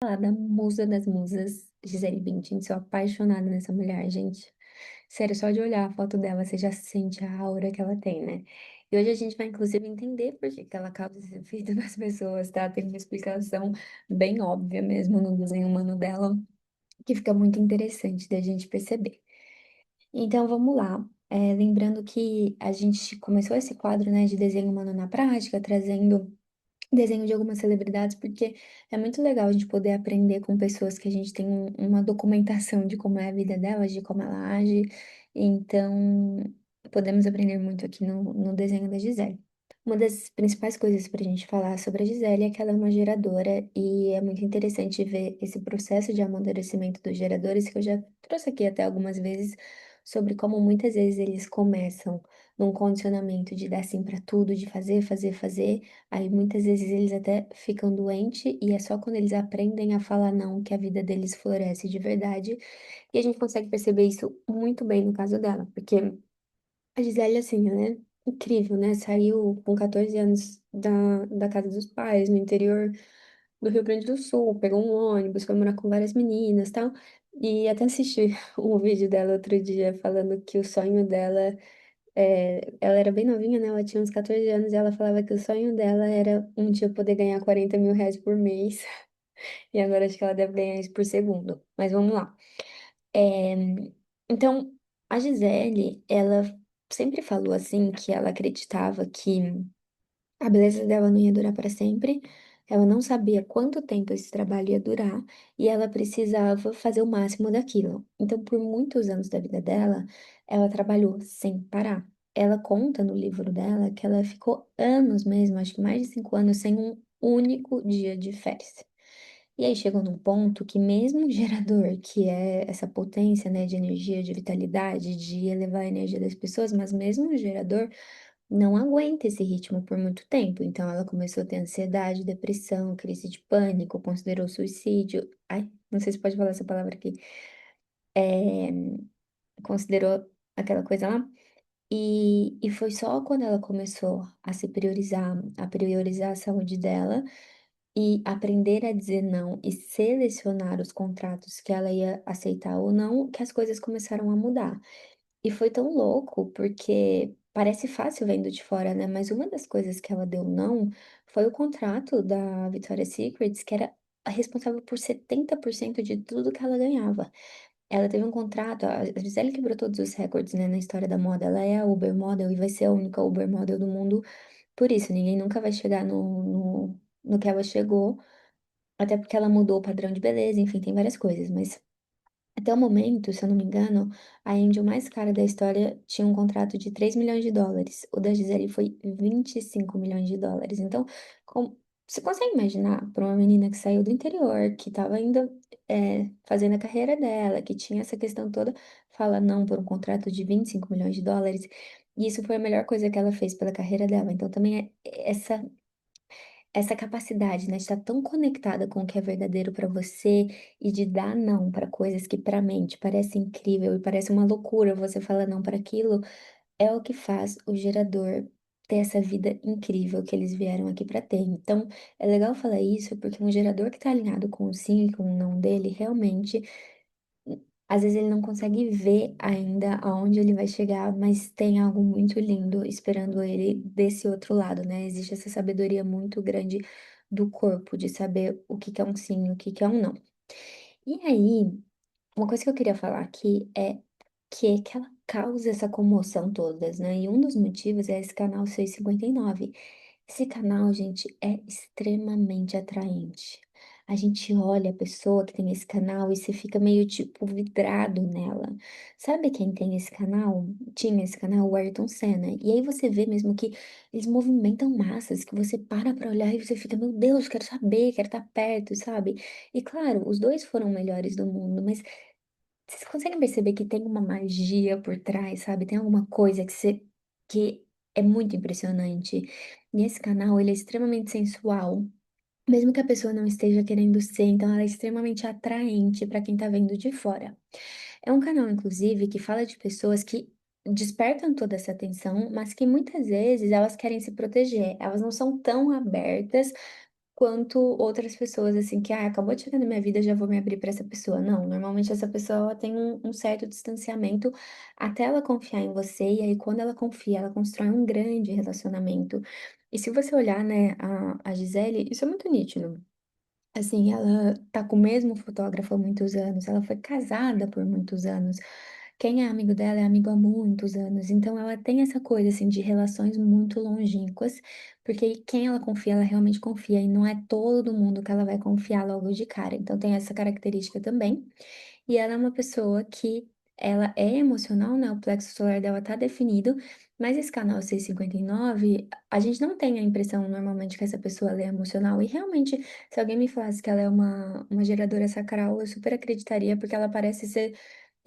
falar da musa das musas, Gisele Bündchen. Sou apaixonada nessa mulher, gente. Sério, só de olhar a foto dela, você já sente a aura que ela tem, né? E hoje a gente vai, inclusive, entender por que que ela causa esse efeito nas pessoas, tá? Tem uma explicação bem óbvia mesmo no desenho humano dela, que fica muito interessante da gente perceber. Então, vamos lá. Lembrando que a gente começou esse quadro, né, de desenho humano na prática, trazendo desenho de algumas celebridades, porque é muito legal a gente poder aprender com pessoas que a gente tem uma documentação de como é a vida delas, de como ela age. Então, podemos aprender muito aqui no desenho da Gisele. Uma das principais coisas para a gente falar sobre a Gisele é que ela é uma geradora e é muito interessante ver esse processo de amadurecimento dos geradores, que eu já trouxe aqui até algumas vezes, sobre como muitas vezes eles começam num condicionamento de dar sim para tudo, de fazer, fazer, fazer. Aí muitas vezes eles até ficam doentes e é só quando eles aprendem a falar não que a vida deles floresce de verdade. E a gente consegue perceber isso muito bem no caso dela, porque a Gisele, assim, né? Incrível, né? Saiu com 14 anos da casa dos pais, no interior do Rio Grande do Sul, pegou um ônibus, foi morar com várias meninas e tal. E até assisti um vídeo dela outro dia falando que o sonho dela ela era bem novinha, né? Ela tinha uns 14 anos e ela falava que o sonho dela era um dia poder ganhar 40 mil reais por mês. E agora acho que ela deve ganhar isso por segundo. Mas vamos lá. É, então, a Gisele, ela sempre falou assim que ela acreditava que a beleza dela não ia durar para sempre. Ela não sabia quanto tempo esse trabalho ia durar e ela precisava fazer o máximo daquilo. Então, por muitos anos da vida dela, ela trabalhou sem parar. Ela conta no livro dela que ela ficou anos mesmo, acho que mais de 5 anos, sem um único dia de férias. E aí chegou num ponto que mesmo o gerador, que é essa potência, né, de energia, de vitalidade, de elevar a energia das pessoas, mas mesmo o gerador não aguenta esse ritmo por muito tempo. Então ela começou a ter ansiedade, depressão, crise de pânico, considerou suicídio. Ai, não sei se pode falar essa palavra aqui. É, considerou aquela coisa lá. E foi só quando ela começou a priorizar a saúde dela e aprender a dizer não e selecionar os contratos que ela ia aceitar ou não, que as coisas começaram a mudar. E foi tão louco, porque parece fácil vendo de fora, né? Mas uma das coisas que ela deu não foi o contrato da Victoria's Secrets, que era responsável por 70% de tudo que ela ganhava. Ela teve um contrato, a Gisele quebrou todos os recordes, né, na história da moda. Ela é a Uber Model e vai ser a única Uber Model do mundo. Por isso, ninguém nunca vai chegar no que ela chegou, até porque ela mudou o padrão de beleza, enfim, tem várias coisas, mas. Até o momento, se eu não me engano, a Angel mais cara da história tinha um contrato de 3 milhões de dólares. O da Gisele foi 25 milhões de dólares. Então, você consegue imaginar para uma menina que saiu do interior, que estava ainda fazendo a carreira dela, que tinha essa questão toda, fala não por um contrato de 25 milhões de dólares. E isso foi a melhor coisa que ela fez pela carreira dela. Então, também essa capacidade, né, de estar tão conectada com o que é verdadeiro para você e de dar não para coisas que para a mente parece incrível e parece uma loucura você falar não para aquilo, é o que faz o gerador ter essa vida incrível que eles vieram aqui para ter. Então, é legal falar isso porque um gerador que está alinhado com o sim e com o não dele, realmente às vezes ele não consegue ver ainda aonde ele vai chegar, mas tem algo muito lindo esperando ele desse outro lado, né? Existe essa sabedoria muito grande do corpo de saber o que que é um sim e o que que é um não. E aí, uma coisa que eu queria falar aqui é que ela causa essa comoção todas, né? E um dos motivos é esse canal 659. Esse canal, gente, é extremamente atraente. A gente olha a pessoa que tem esse canal e você fica meio tipo vidrado nela. Sabe quem tem esse canal? Tinha esse canal, o Ayrton Senna. E aí você vê mesmo que eles movimentam massas, que você para pra olhar e você fica, meu Deus, quero saber, quero estar perto, sabe? E claro, os dois foram melhores do mundo, mas vocês conseguem perceber que tem uma magia por trás, sabe? Tem alguma coisa que é muito impressionante. E esse canal, ele é extremamente sensual, mesmo que a pessoa não esteja querendo ser, então ela é extremamente atraente para quem tá vendo de fora. É um canal, inclusive, que fala de pessoas que despertam toda essa atenção, mas que muitas vezes elas querem se proteger, elas não são tão abertas quanto outras pessoas, assim, que, acabou de chegar na minha vida, já vou me abrir para essa pessoa. Não, normalmente essa pessoa, ela tem um certo distanciamento até ela confiar em você, e aí quando ela confia, ela constrói um grande relacionamento. E se você olhar, né, a Gisele, isso é muito nítido. Assim, ela tá com o mesmo fotógrafo há muitos anos, ela foi casada por muitos anos. Quem é amigo dela é amigo há muitos anos. Então, ela tem essa coisa, assim, de relações muito longínquas, porque quem ela confia, ela realmente confia, e não é todo mundo que ela vai confiar logo de cara. Então, tem essa característica também. E ela é uma pessoa que ela é emocional, né? O plexo solar dela tá definido, mas esse canal 659, a gente não tem a impressão normalmente que essa pessoa ela é emocional. E realmente, se alguém me falasse que ela é uma geradora sacral, eu super acreditaria, porque ela parece ser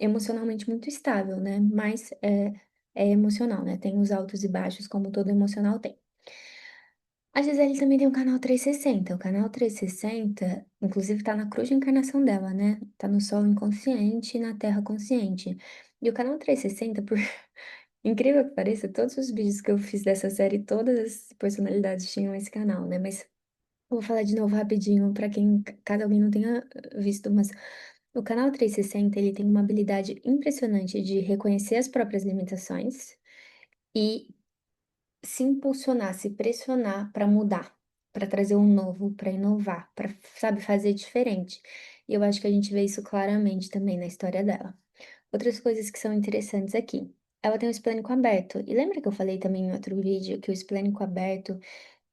emocionalmente muito estável, né? Mas é emocional, né? Tem os altos e baixos, como todo emocional tem. A Gisele também tem um canal 360. O canal 360, inclusive, tá na cruz de encarnação dela, né? Tá no Sol inconsciente e na Terra consciente. E o canal 360, por incrível que pareça, todos os vídeos que eu fiz dessa série, todas as personalidades tinham esse canal, né? Mas eu vou falar de novo rapidinho para quem, caso alguém não tenha visto, mas o canal 360, ele tem uma habilidade impressionante de reconhecer as próprias limitações e se impulsionar, se pressionar para mudar, para trazer um novo, para inovar, para, sabe, fazer diferente. E eu acho que a gente vê isso claramente também na história dela. Outras coisas que são interessantes aqui. Ela tem o esplênico aberto. E lembra que eu falei também em outro vídeo que o esplênico aberto,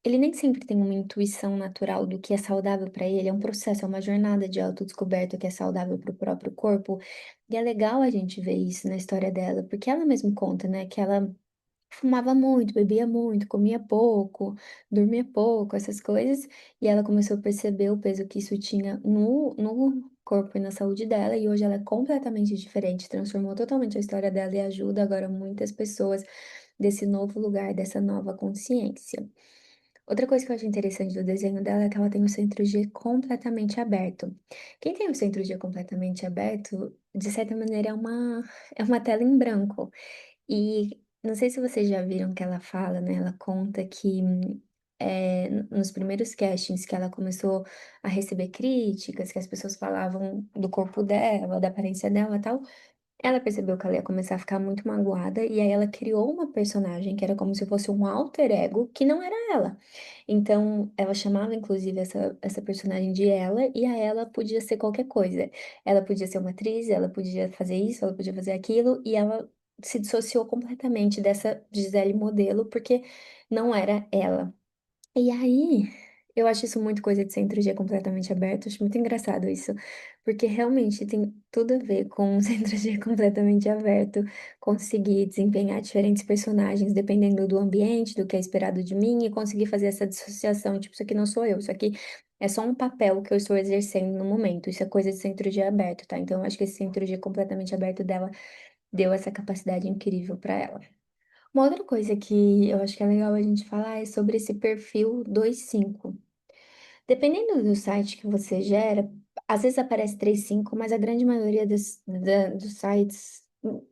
ele nem sempre tem uma intuição natural do que é saudável para ele, é um processo, é uma jornada de autodescoberta que é saudável para o próprio corpo. E é legal a gente ver isso na história dela, porque ela mesma conta, né, que ela fumava muito, bebia muito, comia pouco, dormia pouco, essas coisas, e ela começou a perceber o peso que isso tinha no corpo e na saúde dela, e hoje ela é completamente diferente, transformou totalmente a história dela e ajuda agora muitas pessoas desse novo lugar, dessa nova consciência. Outra coisa que eu acho interessante do desenho dela é que ela tem o centro G completamente aberto. Quem tem o centro G completamente aberto, de certa maneira, é uma tela em branco. E não sei se vocês já viram que ela fala, né? Ela conta que nos primeiros castings que ela começou a receber críticas, que as pessoas falavam do corpo dela, da aparência dela e tal, ela percebeu que ela ia começar a ficar muito magoada e aí ela criou uma personagem que era como se fosse um alter ego que não era ela. Então, ela chamava inclusive essa personagem de ela e a ela podia ser qualquer coisa. Ela podia ser uma atriz, ela podia fazer isso, ela podia fazer aquilo e ela se dissociou completamente dessa Gisele modelo porque não era ela. E aí, eu acho isso muito coisa de centro-G completamente aberto, acho muito engraçado isso, porque realmente tem tudo a ver com um centro-G completamente aberto, conseguir desempenhar diferentes personagens dependendo do ambiente, do que é esperado de mim, e conseguir fazer essa dissociação, tipo, isso aqui não sou eu, isso aqui é só um papel que eu estou exercendo no momento, isso é coisa de centro-G aberto, tá? Então, eu acho que esse centro-G completamente aberto dela deu essa capacidade incrível para ela. Uma outra coisa que eu acho que é legal a gente falar é sobre esse perfil 2.5. Dependendo do site que você gera, às vezes aparece 3.5, mas a grande maioria dos sites,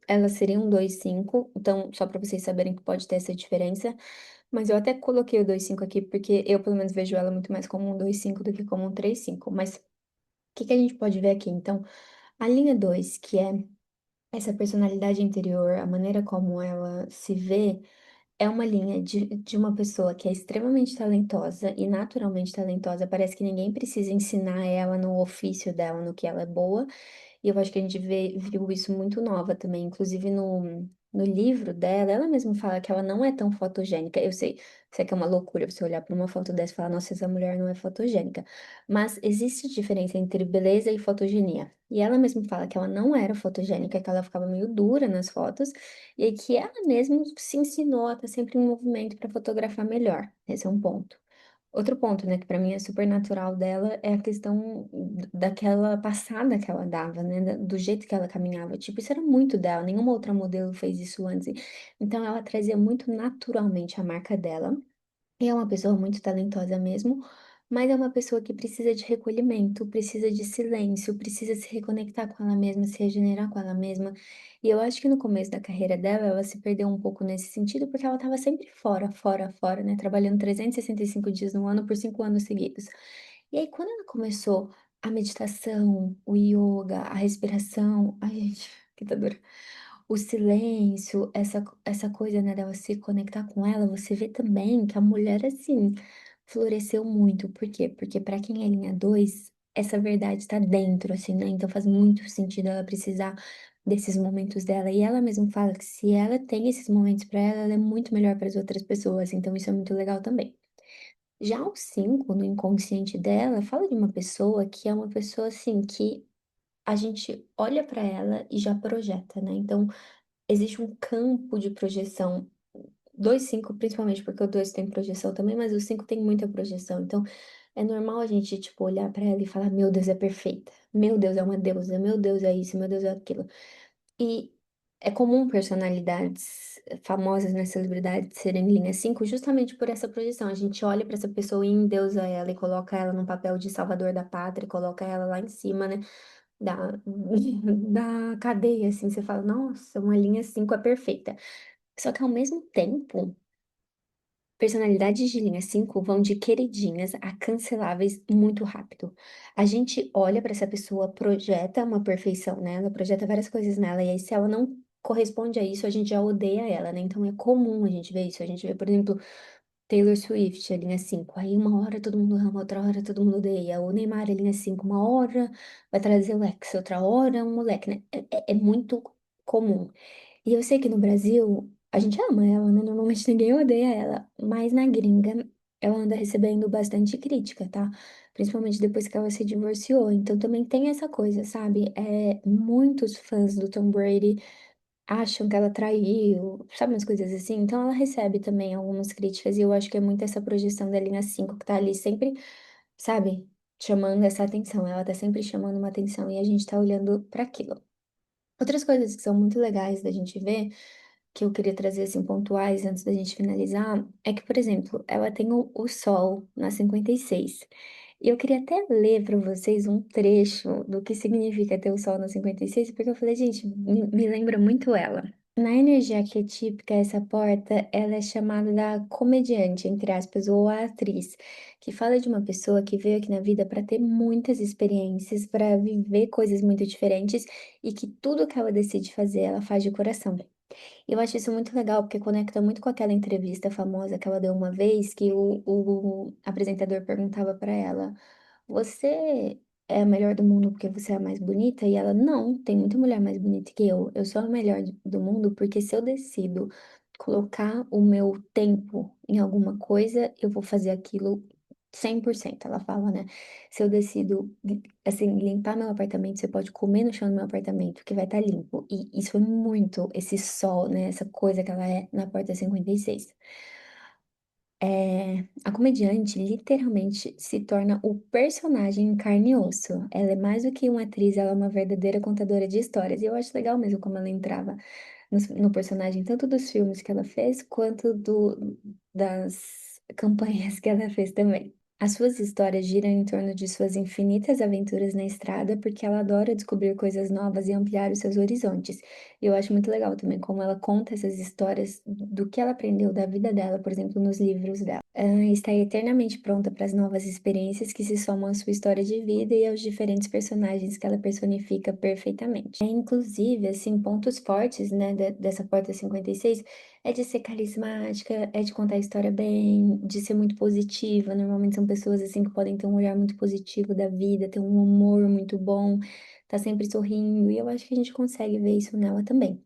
elas seriam 2.5. Então, só para vocês saberem que pode ter essa diferença. Mas eu até coloquei o 2.5 aqui porque eu, pelo menos, vejo ela muito mais como um 2.5 do que como um 3.5. Mas o que que a gente pode ver aqui? Então, a linha 2, que é essa personalidade interior, a maneira como ela se vê. É uma linha de uma pessoa que é extremamente talentosa e naturalmente talentosa. Parece que ninguém precisa ensinar ela no ofício dela, no que ela é boa. E eu acho que a gente viu isso muito nova também. Inclusive no livro dela, ela mesma fala que ela não é tão fotogênica. Eu sei que é uma loucura você olhar para uma foto dessa e falar, nossa, essa mulher não é fotogênica. Mas existe diferença entre beleza e fotogenia. E ela mesma fala que ela não era fotogênica, que ela ficava meio dura nas fotos. E aí que ela mesma se ensinou a estar sempre em movimento para fotografar melhor. Esse é um ponto. Outro ponto, né, que pra mim é super natural dela é a questão daquela passada que ela dava, né, do jeito que ela caminhava. Tipo, isso era muito dela, nenhuma outra modelo fez isso antes. Então, ela trazia muito naturalmente a marca dela. E é uma pessoa muito talentosa mesmo, mas é uma pessoa que precisa de recolhimento, precisa de silêncio, precisa se reconectar com ela mesma, se regenerar com ela mesma. E eu acho que no começo da carreira dela, ela se perdeu um pouco nesse sentido, porque ela estava sempre fora, fora, fora, né? Trabalhando 365 dias no ano por 5 anos seguidos. E aí, quando ela começou a meditação, o yoga, a respiração, ai, gente, que tá dura. O silêncio, essa coisa, né, dela se conectar com ela, você vê também que a mulher, assim, floresceu muito. Por quê? Porque para quem é linha 2 essa verdade está dentro, assim, né? Então faz muito sentido ela precisar desses momentos dela. E ela mesma fala que se ela tem esses momentos para ela, ela é muito melhor para as outras pessoas. Então isso é muito legal também. Já o 5 no inconsciente dela, fala de uma pessoa que é uma pessoa, assim, que a gente olha para ela e já projeta, né? Então existe um campo de projeção. 2 5 principalmente porque o 2 tem projeção também, mas o 5 tem muita projeção. Então, é normal a gente, tipo, olhar pra ela e falar: Meu Deus, é perfeita. Meu Deus, é uma deusa. Meu Deus, é isso. Meu Deus, é aquilo. E é comum personalidades famosas, né, celebridades serem linha 5 justamente por essa projeção. A gente olha pra essa pessoa e endeusa ela e coloca ela num papel de salvador da pátria, coloca ela lá em cima, né, da, da cadeia, assim. Você fala: Nossa, uma linha 5 é perfeita. Só que ao mesmo tempo, personalidades de linha 5 vão de queridinhas a canceláveis muito rápido. A gente olha para essa pessoa, projeta uma perfeição nela, projeta várias coisas nela, e aí se ela não corresponde a isso, a gente já odeia ela, né? Então é comum a gente ver isso. A gente vê, por exemplo, Taylor Swift, a linha 5. Aí uma hora todo mundo ama, outra hora todo mundo odeia. O Neymar, a linha 5, uma hora vai trazer o ex, outra hora um moleque, né? É muito comum. E eu sei que no Brasil a gente ama ela, né? Normalmente ninguém odeia ela, mas na gringa ela anda recebendo bastante crítica, tá? Principalmente depois que ela se divorciou. Então também tem essa coisa, sabe? Muitos fãs do Tom Brady acham que ela traiu, sabe umas coisas assim? Então ela recebe também algumas críticas e eu acho que é muito essa projeção da linha 5 que tá ali sempre, sabe? Chamando essa atenção. Ela tá sempre chamando uma atenção e a gente tá olhando para aquilo. Outras coisas que são muito legais da gente ver, que eu queria trazer assim pontuais antes da gente finalizar, é que, por exemplo, ela tem o Sol na 56. E eu queria até ler para vocês um trecho do que significa ter o Sol na 56, porque eu falei, gente, me lembra muito ela. Na energia arquetípica, essa porta, ela é chamada da comediante, entre aspas, ou a atriz, que fala de uma pessoa que veio aqui na vida para ter muitas experiências, para viver coisas muito diferentes e que tudo que ela decide fazer, ela faz de coração. Eu acho isso muito legal, porque conecta muito com aquela entrevista famosa que ela deu uma vez, que o apresentador perguntava para ela: Você é a melhor do mundo porque você é a mais bonita? E ela: Não, tem muita mulher mais bonita que eu. Eu sou a melhor do mundo porque se eu decido colocar o meu tempo em alguma coisa, eu vou fazer aquilo 100%. Ela fala, né? Se eu decido, assim, limpar meu apartamento, você pode comer no chão do meu apartamento, que vai estar limpo. E isso é muito esse sol, né? Essa coisa que ela é na porta 56. A comediante literalmente se torna o personagem em carne e osso. Ela é mais do que uma atriz, ela é uma verdadeira contadora de histórias. E eu acho legal mesmo como ela entrava no personagem, tanto dos filmes que ela fez, quanto das campanhas que ela fez também. As suas histórias giram em torno de suas infinitas aventuras na estrada, porque ela adora descobrir coisas novas e ampliar os seus horizontes. E eu acho muito legal também como ela conta essas histórias do que ela aprendeu da vida dela, por exemplo, nos livros dela. Está eternamente pronta para as novas experiências que se somam à sua história de vida e aos diferentes personagens que ela personifica perfeitamente. Inclusive, assim, pontos fortes, né, dessa Porta 56 é de ser carismática, é de contar a história bem, de ser muito positiva. Normalmente são pessoas, assim, que podem ter um olhar muito positivo da vida, ter um humor muito bom, tá sempre sorrindo, e eu acho que a gente consegue ver isso nela também.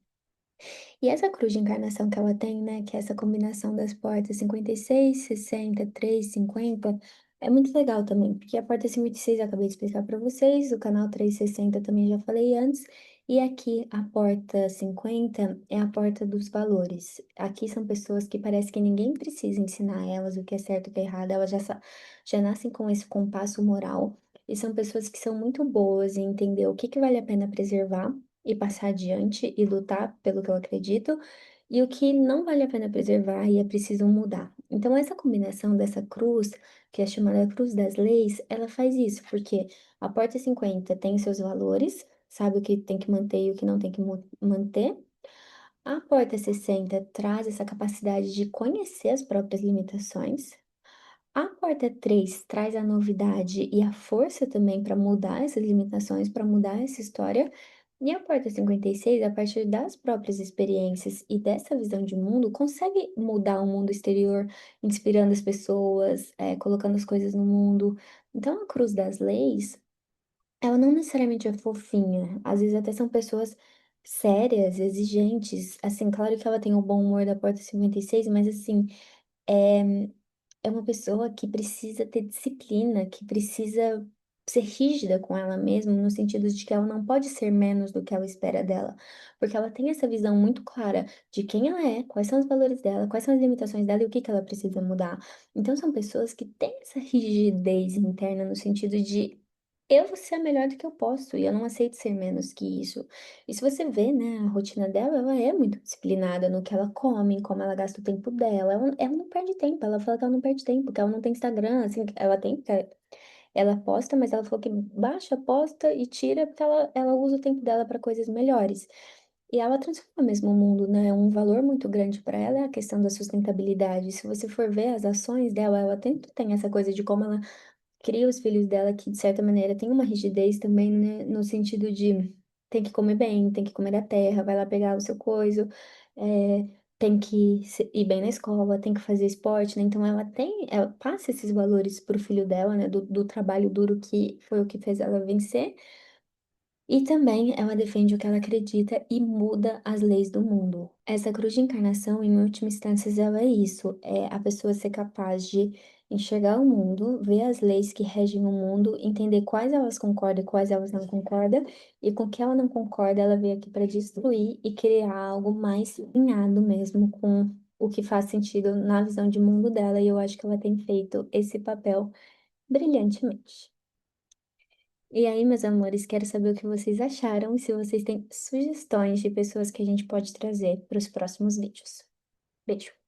E essa cruz de encarnação que ela tem, né, que é essa combinação das portas 56, 63, 50, é muito legal também, porque a porta 56 eu acabei de explicar para vocês, o canal 360 também já falei antes, e aqui a porta 50 é a porta dos valores. Aqui são pessoas que parece que ninguém precisa ensinar a elas o que é certo e o que é errado, elas já nascem com esse compasso moral, e são pessoas que são muito boas em entender o que que vale a pena preservar e passar adiante e lutar pelo que eu acredito, e o que não vale a pena preservar e é preciso mudar. Então, essa combinação dessa cruz, que é chamada Cruz das Leis, ela faz isso, porque a Porta 50 tem seus valores, sabe o que tem que manter e o que não tem que manter. A Porta 60 traz essa capacidade de conhecer as próprias limitações. A porta 3 traz a novidade e a força também para mudar essas limitações, para mudar essa história. E a porta 56, a partir das próprias experiências e dessa visão de mundo, consegue mudar o mundo exterior, inspirando as pessoas, colocando as coisas no mundo. Então, a Cruz das Leis, ela não necessariamente é fofinha. Às vezes até são pessoas sérias, exigentes. Assim, claro que ela tem o bom humor da porta 56, mas assim. É, é uma pessoa que precisa ter disciplina, que precisa ser rígida com ela mesma, no sentido de que ela não pode ser menos do que ela espera dela, porque ela tem essa visão muito clara de quem ela é, quais são os valores dela, quais são as limitações dela e o que que ela precisa mudar. Então, são pessoas que têm essa rigidez interna no sentido de eu vou ser a melhor do que eu posso e eu não aceito ser menos que isso. E se você vê, né, a rotina dela, ela é muito disciplinada no que ela come, em como ela gasta o tempo dela. Ela não perde tempo, ela fala que ela não perde tempo, porque ela não tem Instagram, assim, ela tem, porque ela posta, mas ela falou que baixa, posta e tira, porque ela usa o tempo dela para coisas melhores. E ela transforma mesmo o mundo, né? Um valor muito grande para ela é a questão da sustentabilidade. Se você for ver as ações dela, ela tem essa coisa de como ela cria os filhos dela que, de certa maneira, tem uma rigidez também, né? No sentido de tem que comer bem, tem que comer da terra, vai lá pegar o seu coiso, tem que ir bem na escola, tem que fazer esporte, né? Então ela passa esses valores pro filho dela, né? Do trabalho duro que foi o que fez ela vencer. E também ela defende o que ela acredita e muda as leis do mundo. Essa cruz de encarnação, em última instância, ela é isso: é a pessoa ser capaz de enxergar o mundo, ver as leis que regem o mundo, entender quais elas concordam e quais elas não concordam, e com o que ela não concorda, ela veio aqui para destruir e criar algo mais alinhado mesmo com o que faz sentido na visão de mundo dela, e eu acho que ela tem feito esse papel brilhantemente. E aí, meus amores, quero saber o que vocês acharam e se vocês têm sugestões de pessoas que a gente pode trazer para os próximos vídeos. Beijo!